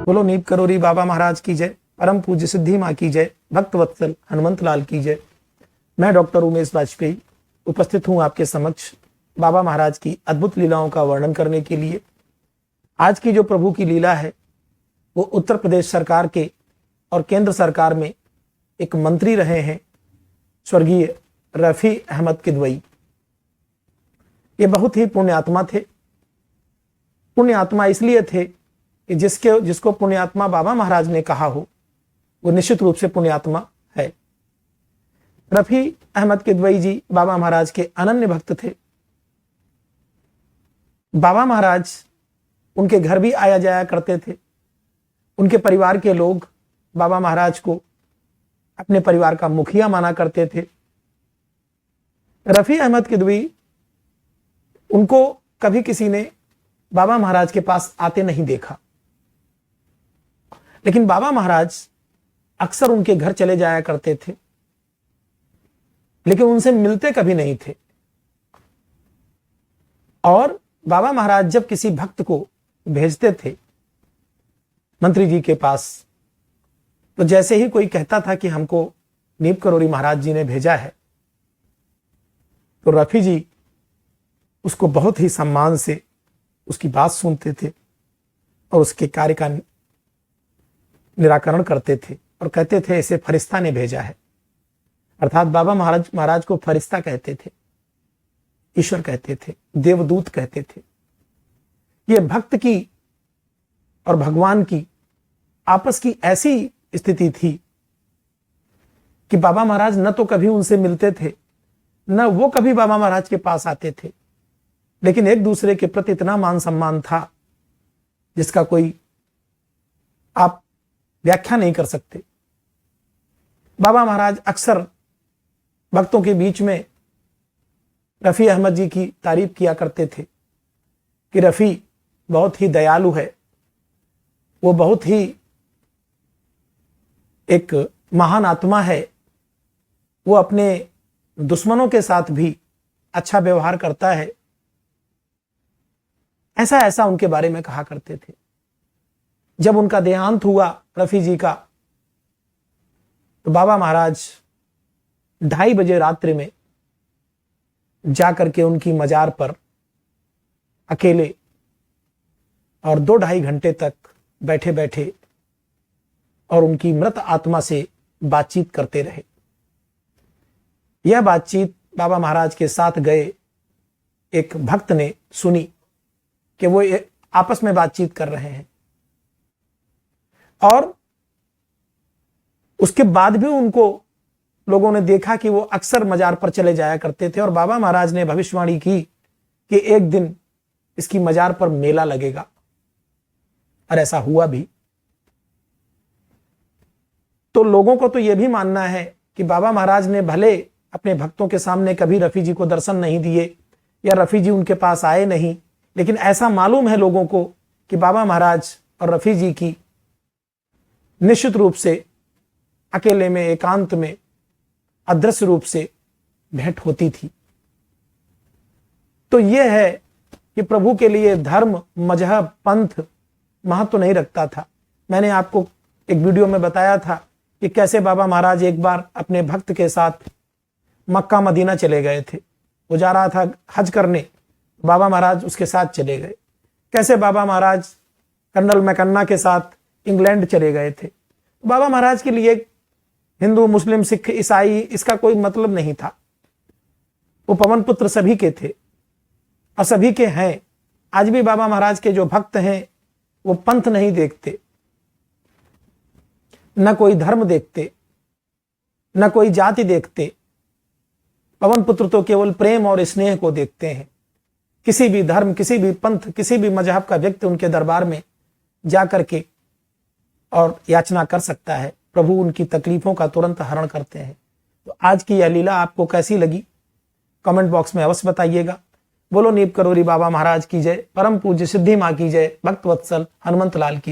बोलो नीप करोरी बाबा महाराज की जय, परम पूज्य सिद्धि माँ की जय, भक्त वत्सल हनुमंत लाल की जय। मैं डॉक्टर उमेश वाजपेयी उपस्थित हूं आपके समक्ष बाबा महाराज की अद्भुत लीलाओं का वर्णन करने के लिए। आज की जो प्रभु की लीला है वो उत्तर प्रदेश सरकार के और केंद्र सरकार में एक मंत्री रहे हैं स्वर्गीय रफी अहमद किदवई। ये बहुत ही पुण्यात्मा थे। पुण्यात्मा इसलिए थे कि जिसको पुण्यात्मा बाबा महाराज ने कहा हो वो निश्चित रूप से पुण्यात्मा है। रफी अहमद किदवई जी बाबा महाराज के अनन्य भक्त थे। बाबा महाराज उनके घर भी आया जाया करते थे। उनके परिवार के लोग बाबा महाराज को अपने परिवार का मुखिया माना करते थे। रफी अहमद किदवई उनको कभी किसी ने बाबा महाराज के पास आते नहीं देखा, लेकिन बाबा महाराज अक्सर उनके घर चले जाया करते थे, लेकिन उनसे मिलते कभी नहीं थे। और बाबा महाराज जब किसी भक्त को भेजते थे मंत्री जी के पास, तो जैसे ही कोई कहता था कि हमको नीप करोरी महाराज जी ने भेजा है, तो रफी जी उसको बहुत ही सम्मान से उसकी बात सुनते थे और उसके कार्य का निराकरण करते थे और कहते थे ऐसे फरिश्ता ने भेजा है। अर्थात बाबा महाराज को फरिश्ता कहते थे, ईश्वर कहते थे, देवदूत कहते थे। ये भक्त की और भगवान की आपस की ऐसी स्थिति थी कि बाबा महाराज न तो कभी उनसे मिलते थे, न वो कभी बाबा महाराज के पास आते थे, लेकिन एक दूसरे के प्रति इतना मान सम्मान था जिसका कोई आप व्याख्या नहीं कर सकते। बाबा महाराज अक्सर भक्तों के बीच में रफी अहमद जी की तारीफ किया करते थे कि रफी बहुत ही दयालु है, वो बहुत ही एक महान आत्मा है, वो अपने दुश्मनों के साथ भी अच्छा व्यवहार करता है। ऐसा ऐसा उनके बारे में कहा करते थे। जब उनका देहांत हुआ रफी जी का, तो बाबा महाराज 2:30 बजे रात्रि में जाकर के उनकी मजार पर अकेले और 2-2.5 घंटे तक बैठे बैठे और उनकी मृत आत्मा से बातचीत करते रहे। यह बातचीत बाबा महाराज के साथ गए एक भक्त ने सुनी कि वो आपस में बातचीत कर रहे हैं, और उसके बाद भी उनको लोगों ने देखा कि वो अक्सर मजार पर चले जाया करते थे। और बाबा महाराज ने भविष्यवाणी की कि एक दिन इसकी मजार पर मेला लगेगा, और ऐसा हुआ भी। तो लोगों को तो यह भी मानना है कि बाबा महाराज ने भले अपने भक्तों के सामने कभी रफी जी को दर्शन नहीं दिए या रफी जी उनके पास आए नहीं, लेकिन ऐसा मालूम है लोगों को कि बाबा महाराज और रफी जी की निश्चित रूप से अकेले में, एकांत में, अदृश्य रूप से भेंट होती थी। तो यह है कि प्रभु के लिए धर्म, मजहब, पंथ महत्व नहीं रखता था। मैंने आपको एक वीडियो में बताया था कि कैसे बाबा महाराज एक बार अपने भक्त के साथ मक्का मदीना चले गए थे। वो जा रहा था हज करने, बाबा महाराज उसके साथ चले गए। कैसे बाबा महाराज कर्नल मैकन्ना के साथ इंग्लैंड चले गए थे। बाबा महाराज के लिए हिंदू, मुस्लिम, सिख, ईसाई इसका कोई मतलब नहीं था। वो पवन पुत्र सभी के थे और सभी के हैं। आज भी बाबा महाराज के जो भक्त हैं वो पंथ नहीं देखते, न कोई धर्म देखते, न कोई जाति देखते। पवन पुत्र तो केवल प्रेम और स्नेह को देखते हैं। किसी भी धर्म, किसी भी पंथ, किसी भी मजहब का व्यक्ति उनके दरबार में जा करके और याचना कर सकता है। प्रभु उनकी तकलीफों का तुरंत हरण करते हैं। तो आज की यह लीला आपको कैसी लगी कमेंट बॉक्स में अवश्य बताइएगा। बोलो नीप करोरी बाबा महाराज की जय, परम पूज्य सिद्धि माँ की जय, भक्त वत्सल हनुमंत लाल की जय।